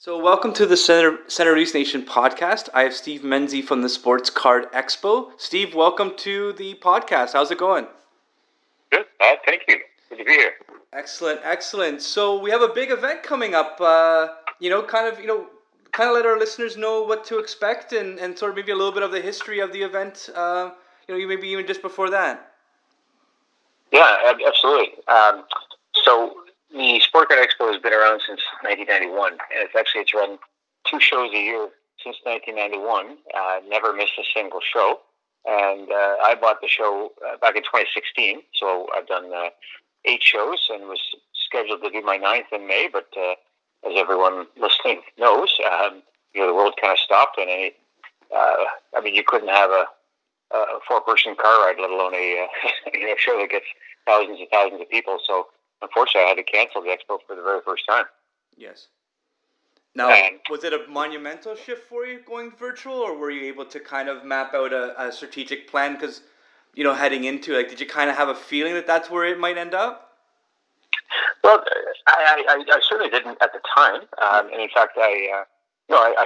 So, welcome to the Center East Nation podcast. I have Steve Menzie from the Sports Card Expo. Steve, welcome to the podcast. How's it going? Good. Thank you. Good to be here. Excellent, excellent. So, we have a big event coming up. Kind of let our listeners know what to expect and sort of maybe a little bit of the history of the event. Maybe even just before that. Yeah, absolutely. So the Sport Card Expo has been around since 1991, and it's run two shows a year since 1991. Never missed a single show, and I bought the show back in 2016. So I've done 8 shows and was scheduled to do my 9th in May, but as everyone listening knows, the world kind of stopped, and you couldn't have a 4-person car ride, let alone a show that gets thousands and thousands of people. So unfortunately, I had to cancel the expo for the very first time. Yes. Now, was it a monumental shift for you going virtual, or were you able to kind of map out a strategic plan? Because, heading into it, did you kind of have a feeling that that's where it might end up? Well, I certainly didn't at the time. And in fact, I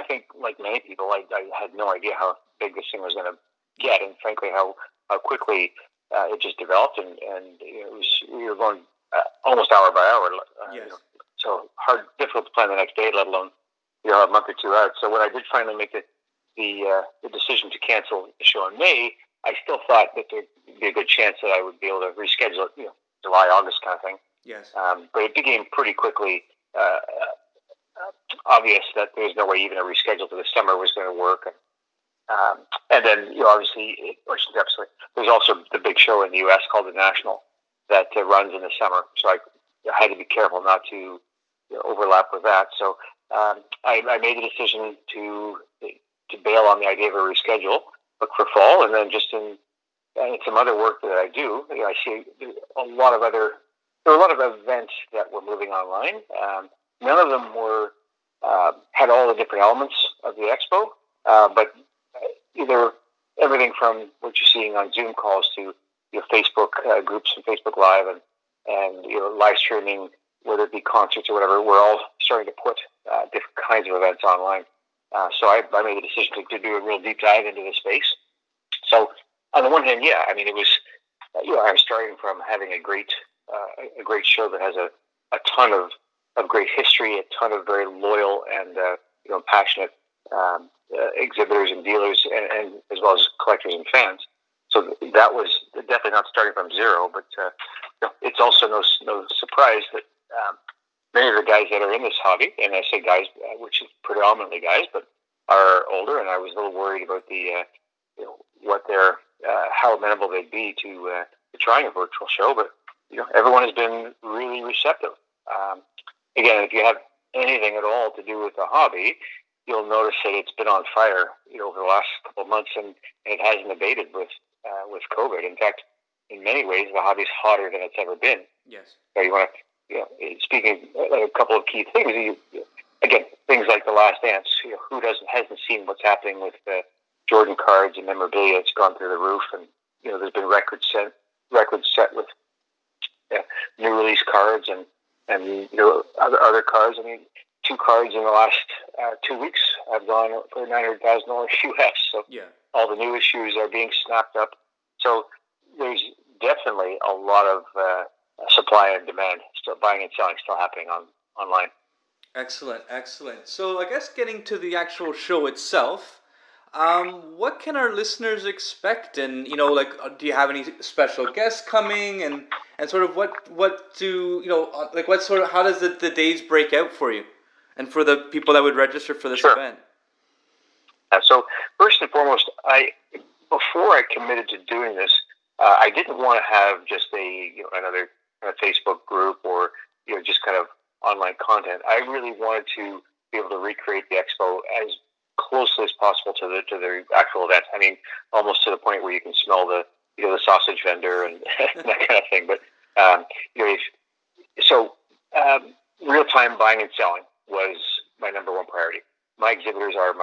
think like many people, I had no idea how big this thing was going to get, and frankly, how quickly it just developed, and we were going almost hour by hour. Yes. So difficult to plan the next day, let alone a month or two out. So when I did finally make the decision to cancel the show in May, I still thought that there'd be a good chance that I would be able to reschedule it, July, August kind of thing. Yes. But it became pretty quickly obvious that there was no way even a reschedule to the summer was going to work. And then, obviously, there's also the big show in the U.S. called the National that runs in the summer. So I had to be careful not to overlap with that. So I made the decision to bail on the idea of a reschedule, look for fall, and then just in some other work that I do, I see there were a lot of events that were moving online. None of them had all the different elements of the expo, but either everything from what you're seeing on Zoom calls to Facebook groups and Facebook Live and live streaming, whether it be concerts or whatever. We're all starting to put different kinds of events online. So I made the decision to do a real deep dive into the space. So on the one hand, it was I'm starting from having a great show that has a ton of great history, a ton of very loyal and passionate exhibitors and dealers, and as well as collectors and fans. So that was definitely not starting from zero, but it's also no surprise that many of the guys that are in this hobby, and I say guys, which is predominantly guys, but are older, and I was a little worried about how amenable they'd be to trying a virtual show, but everyone has been really receptive. Again, if you have anything at all to do with the hobby, you'll notice that it's been on fire, over the last couple of months, and it hasn't abated with COVID. In fact, in many ways, the hobby's hotter than it's ever been. Yes. So you want to, speaking a couple of key things. Again, things like the Last Dance. Who hasn't seen what's happening with Jordan cards and memorabilia? It's gone through the roof, and there's been records set with new release cards and other cards. 2 cards in the last 2 weeks have gone for $900,000 US. So all the new issues are being snapped up. So there's definitely a lot of supply and demand, still buying and selling, still happening online. Excellent. So I guess getting to the actual show itself, what can our listeners expect? And do you have any special guests coming? And sort of how does the days break out for you, and for the people that would register for this event? So first and foremost, before I committed to doing this, I didn't want to have just another Facebook group or just kind of online content. I really wanted to be able to recreate the expo as closely as possible to the actual event. Almost to the point where you can smell the sausage vendor and that kind of thing. But real time buying and selling was my number one priority. My exhibitors are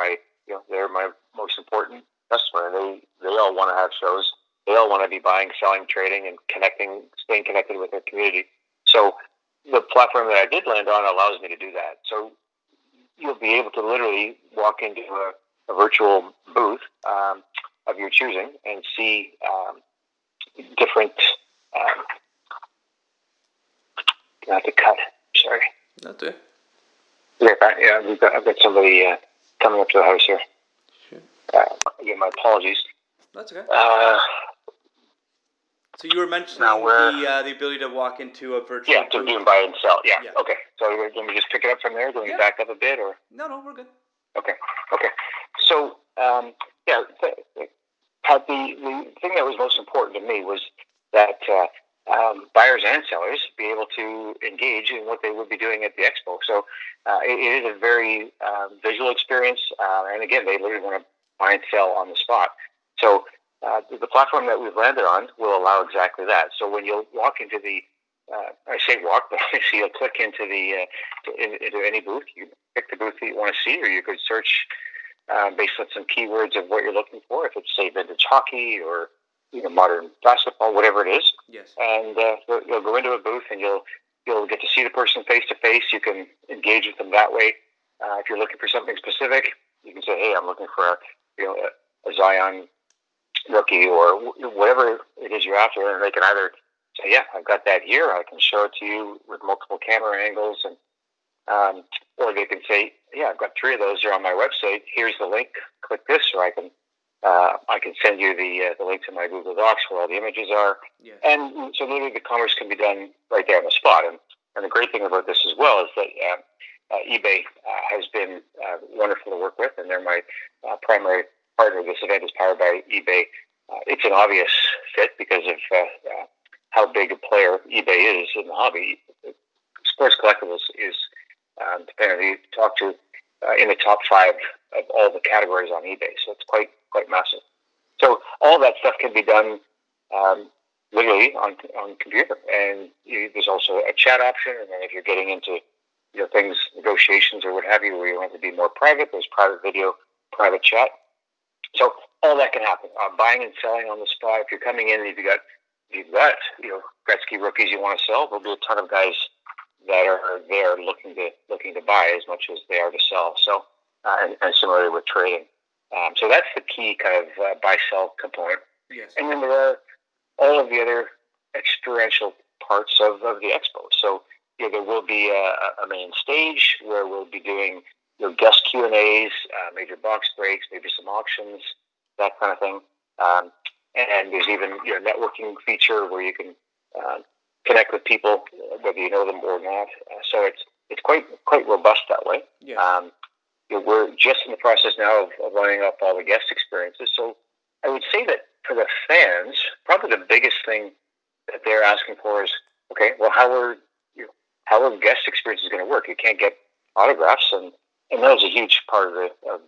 they're my most important customer. They all want to have shows. They all want to be buying, selling, trading, and staying connected with their community. So the platform that I did land on allows me to do that. So you'll be able to literally walk into a virtual booth of your choosing and see different. I have to cut. Sorry. That's it. Yeah, I've got somebody coming up to the house here. Sure. Again, my apologies. That's okay. So you were mentioning the ability to walk into a virtual booth. To do and buy and sell. Yeah. Okay. So can we just pick it up from there? Do we back up a bit, or? No, we're good. Okay. So the thing that was most important to me was that buyers and sellers be able to engage in what they would be doing at the expo. So it is a very visual experience, and again, they literally want to buy and sell on the spot. So the platform that we've landed on will allow exactly that. So when you'll walk into the, I say walk, but actually you'll click into into any booth. You pick the booth that you want to see, or you could search based on some keywords of what you're looking for. If it's, say, vintage hockey or modern basketball, whatever it is. Yes. And you'll go into a booth and you'll get to see the person face to face. You can engage with them that way. If you're looking for something specific, you can say, "Hey, I'm looking for a Zion rookie," or whatever it is you're after, and they can either say, "Yeah, I've got that here. I can show it to you with multiple camera angles," and or they can say, "Yeah, I've got 3 of those. They're on my website. Here's the link. Click this," or I can send you the link to my Google Docs where all the images are. Yes. And so literally the commerce can be done right there on the spot. And the great thing about this as well is that eBay has been wonderful to work with, and they're my primary partner. This event is powered by eBay. It's an obvious fit because of how big a player eBay is in the hobby. Sports collectibles is, depending on who you talk to, in the top 5 of all the categories on eBay. So it's quite massive. So all that stuff can be done literally on computer. And there's also a chat option. And then if you're getting into things, negotiations or what have you, where you want to be more private, there's private video, private chat. So all that can happen. Buying and selling on the spot. If you're coming in and you've got Gretzky rookies you want to sell, there'll be a ton of guys that are there looking to buy as much as they are to sell. So and similarly with trading. So that's the key kind of buy-sell component. Yes. And then there are all of the other experiential parts of the expo. So there will be a main stage where we'll be doing guest Q&As, major box breaks, maybe some auctions, that kind of thing. And there's even a networking feature where you can connect with people, whether you know them or not. So it's quite robust that way. Yes. We're just in the process now of lining up all the guest experiences. So I would say that for the fans, probably the biggest thing that they're asking for is, okay, well, how are guest experiences going to work? You can't get autographs, and that was a huge part of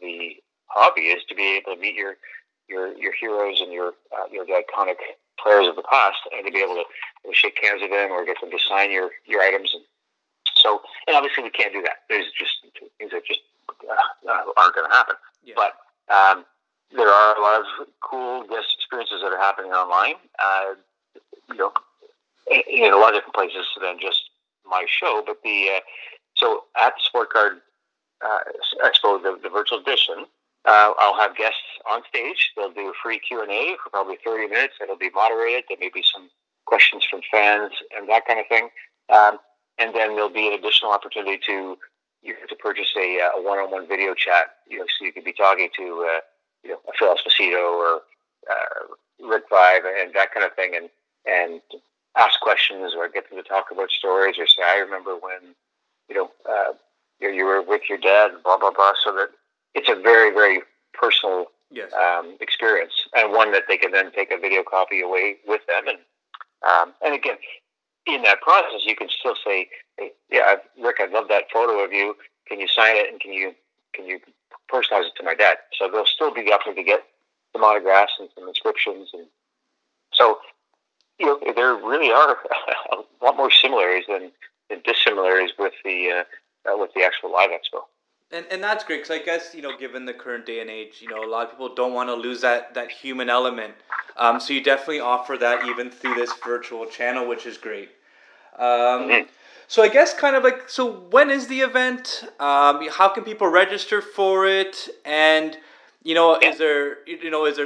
the hobby, is to be able to meet your heroes and your iconic players of the past, and to be able to shake hands with them or get them to sign your items. And obviously we can't do that. There's just things that just aren't going to happen. Yeah. But there are a lot of cool guest experiences that are happening online. In a lot of different places than just my show. But so at the Sport Card Expo, the virtual edition, I'll have guests on stage. They'll do a free Q&A for probably 30 minutes. It'll be moderated. There may be some questions from fans and that kind of thing. And then there'll be an additional opportunity to purchase a one-on-one video chat. So you could be talking to a Phil Esposito or Rick Vibe and that kind of thing, and ask questions or get them to talk about stories, or say, "I remember when you were with your dad," blah blah blah. So that it's a very, very personal yes. Experience, and one that they can then take a video copy away with them. And again, in that process, you can still say, "Hey, yeah, Rick, I love that photo of you. Can you sign it, and can you personalize it to my dad?" So there'll still be the opportunity to get some autographs and some inscriptions, and so there really are a lot more similarities than dissimilarities with the actual live expo. And that's great, because I guess, given the current day and age, a lot of people don't want to lose that human element. So you definitely offer that even through this virtual channel, which is great. Mm-hmm. So I guess kind of like, so when is the event? How can people register for it? And Yeah. is there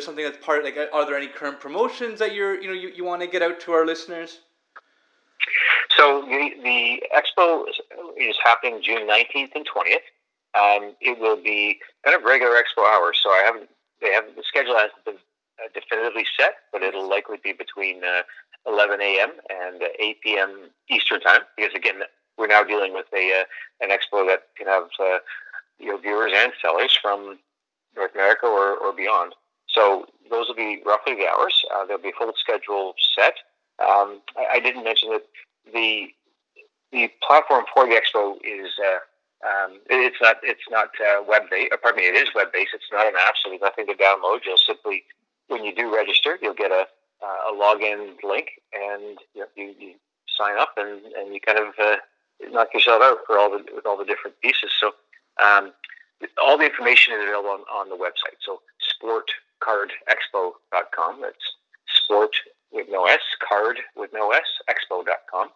something that's part like, are there any current promotions that you want to get out to our listeners? So the expo is happening June 19th and 20th. It will be kind of regular expo hours. So they haven't, the schedule hasn't been definitively set, but it'll likely be between 11 a.m. and 8 p.m. Eastern time. Because again, we're now dealing with an expo that can have viewers and sellers from North America or beyond. So those will be roughly the hours. There'll be a full schedule set. I didn't mention that the platform for the expo is it's not web based. Pardon me, it is web based. It's not an app, so there's nothing to download. You'll simply, when you do register, you'll get a login link, and you sign up, and you kind of knock yourself out for with all the different pieces. So all the information is available on the website. So sportcardexpo.com. That's sport with no S, card with no S, expo.com.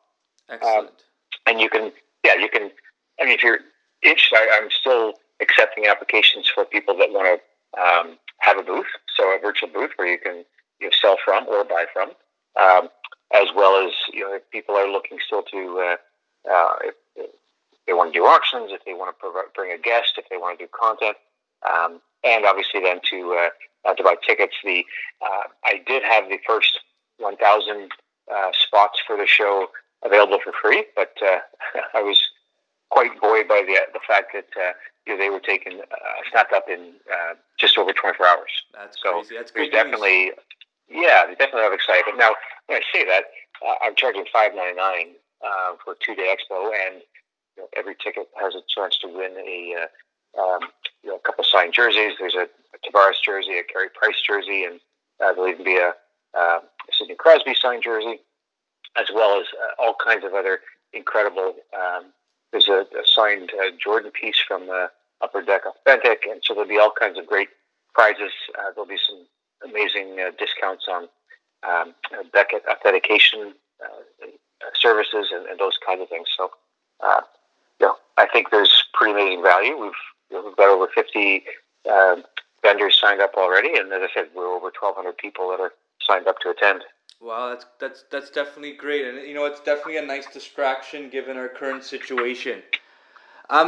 Excellent. And you can, I mean, if you're interested, I'm still accepting applications for people that want to have a booth, so a virtual booth where you can sell from or buy from, as well as if people are looking still to if they want to do auctions, if they want to bring a guest, if they want to do content, and obviously then to buy tickets. I did have the first 1,000 spots for the show available for free, but I was quite buoyed by the fact that they were taken snapped up in just over 24 hours. That's crazy. That's good definitely news. Yeah, they definitely have excitement. Now, when I say that, I'm charging $5.99 for a 2-day expo, and every ticket has a chance to win a couple signed jerseys. There's a Tavares jersey, a Carey Price jersey, and there'll even be a Sidney Crosby signed jersey, as well as all kinds of other incredible. There's a signed Jordan piece from Upper Deck Authentic, and so there'll be all kinds of great prizes. There'll be some amazing discounts on Beckett authentication services and those kinds of things. So, I think there's pretty amazing value. We've got over 50 vendors signed up already, and as I said, we're over 1,200 people that are signed up to attend. Wow, that's definitely great, and it's definitely a nice distraction given our current situation.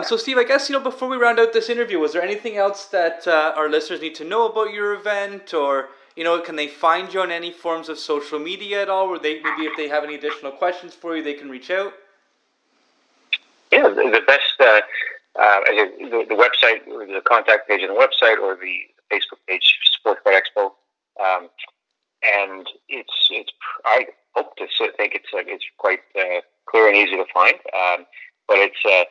So Steve, I guess before we round out this interview, was there anything else that our listeners need to know about your event, or can they find you on any forms of social media at all? Where maybe if they have any additional questions for you, they can reach out. Yeah, the best the website, or the contact page on the website, or the Facebook page, Sport Card Expo. And it's I hope to think it's quite clear and easy to find, but it's a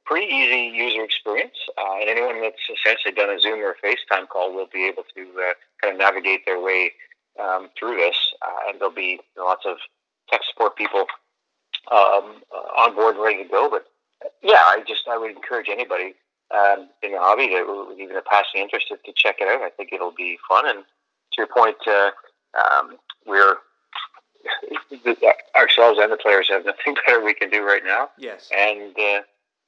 pretty easy user experience, and anyone that's essentially done a Zoom or a FaceTime call will be able to kind of navigate their way through this, and there'll be lots of tech support people on board and ready to go. But yeah, I would encourage anybody in the hobby that even a passing interest to check it out. I think it'll be fun, and to your point, we're ourselves and the players have nothing better we can do right now. Yes. And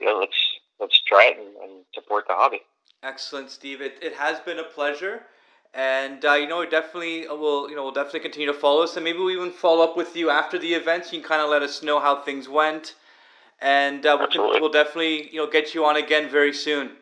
let's try it and support the hobby. Excellent, Steve. It has been a pleasure, and we'll definitely continue to follow us, and maybe we'll even follow up with you after the event. So you can kind of let us know how things went, and we'll definitely get you on again very soon.